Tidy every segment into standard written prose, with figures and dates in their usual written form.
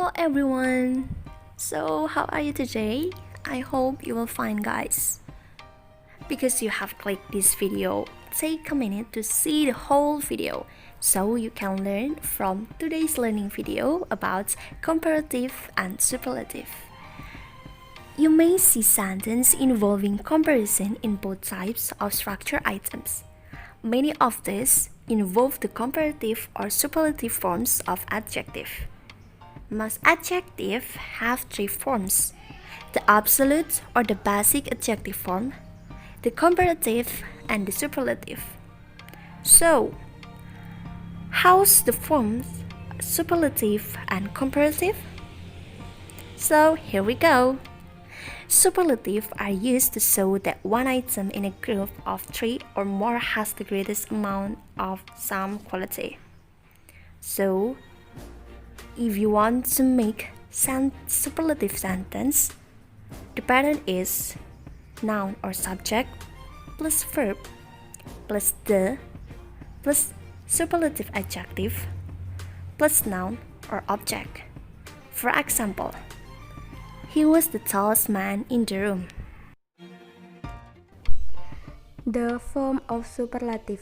Hello everyone! So how are you today? I hope you will fine guys. Because you have clicked this video, take a minute to see the whole video so you can learn from today's learning video about comparative and superlative. You may see sentences involving comparison in both types of structure items. Many of these involve the comparative or superlative forms of adjective. Most adjectives have three forms: the absolute or the basic adjective form, the comparative, and the superlative. So, how's the forms superlative and comparative? So, here we go. Superlative are used to show that one item in a group of three or more has the greatest amount of some quality. So, if you want to make superlative sentence, the pattern is noun or subject plus verb plus the plus superlative adjective plus noun or object. For example, he was the tallest man in the room. The form of superlative.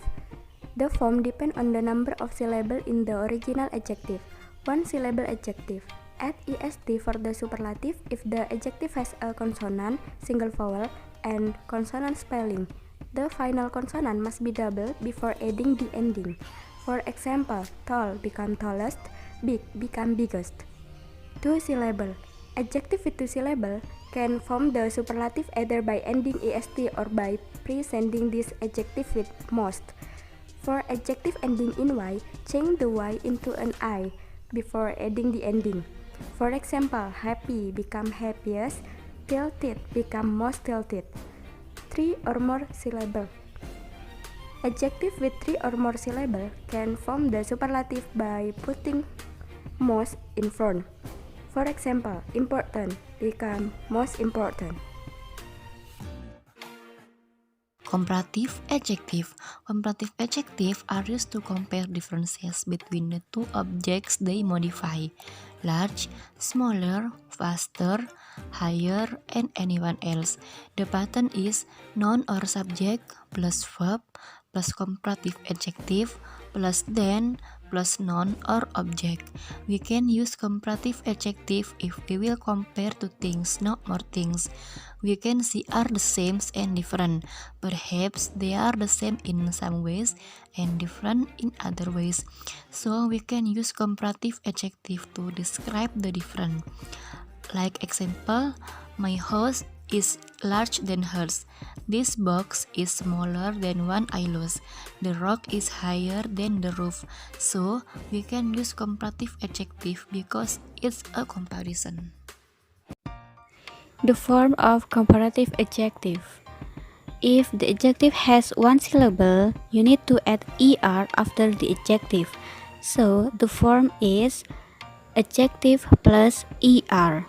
The form depends on the number of syllables in the original adjective. One syllable adjective. Add est for the superlative if the adjective has a consonant, single vowel, and consonant spelling. The final consonant must be double before adding the ending. For example, tall become tallest, big become biggest. Two syllable. Adjective with two syllables can form the superlative either by ending est or by presenting this adjective with most. For adjective ending in y, change the y into an I before adding the ending. For example, happy become happiest, tilted become most tilted. Three or more syllable. Adjective with three or more syllable can form the superlative by putting most in front. For example, important become most important. Comparative adjective. Comparative adjectives are used to compare differences between the two objects they modify: large, smaller, faster, higher, and anyone else. The pattern is noun or subject plus verb plus comparative adjective plus then plus noun or object. We can use comparative adjective if we will compare two things, not more things. We can see are the same and different. Perhaps they are the same in some ways and different in other ways. So we can use comparative adjective to describe the different. Like example, my house is larger than hers. This box is smaller than one I lost. The rock is higher than the roof. So we can use comparative adjective because it's a comparison. The form of comparative adjective. If the adjective has one syllable, you need to add er after the adjective. So the form is adjective plus er.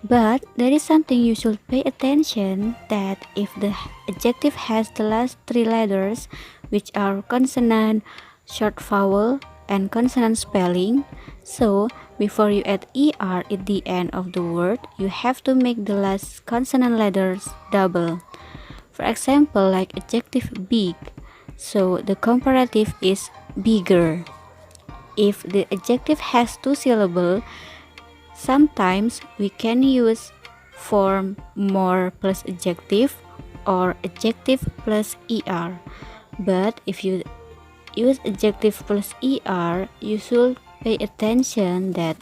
But there is something you should pay attention, that if the adjective has the last three letters, which are consonant, short vowel, and consonant spelling, so before you add er at the end of the word, you have to make the last consonant letters double. For example, like adjective big, so the comparative is bigger. If the adjective has two syllables, sometimes we can use form more plus adjective or adjective plus er. But if you use adjective plus er, you should pay attention that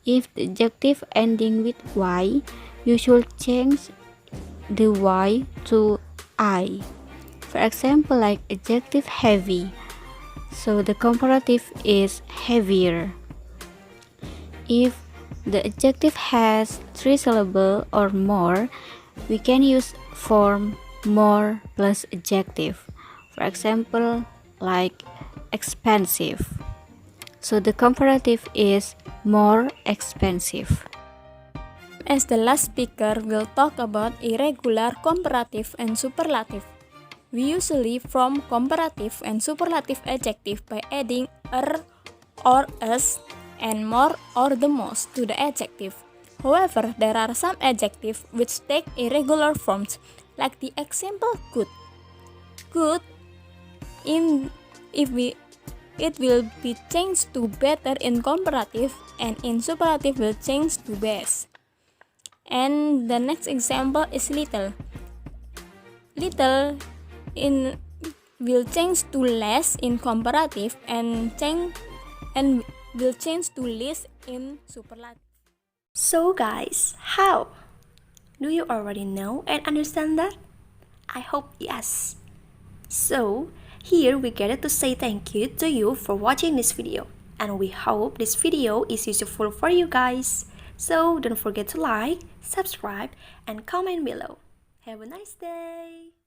if the adjective ending with y, you should change the y to I. For example, like adjective heavy, so the comparative is heavier. If the adjective has three syllables or more, we can use form more plus adjective. For example, like expensive. So the comparative is more expensive. As the last speaker will talk about irregular comparative and superlative. We usually form comparative and superlative adjective by adding er or as and more or the most to the adjective. However, there are some adjectives which take irregular forms, like the example good. Good, it will be changed to better in comparative, and in superlative will change to best. And the next example is little. Little will change to less in comparative and will change to least in superlative. So guys, how? Do you already know and understand that? I hope yes. So, here we get to say thank you to you for watching this video, and we hope this video is useful for you guys. So don't forget to like, subscribe, and comment below. Have a nice day!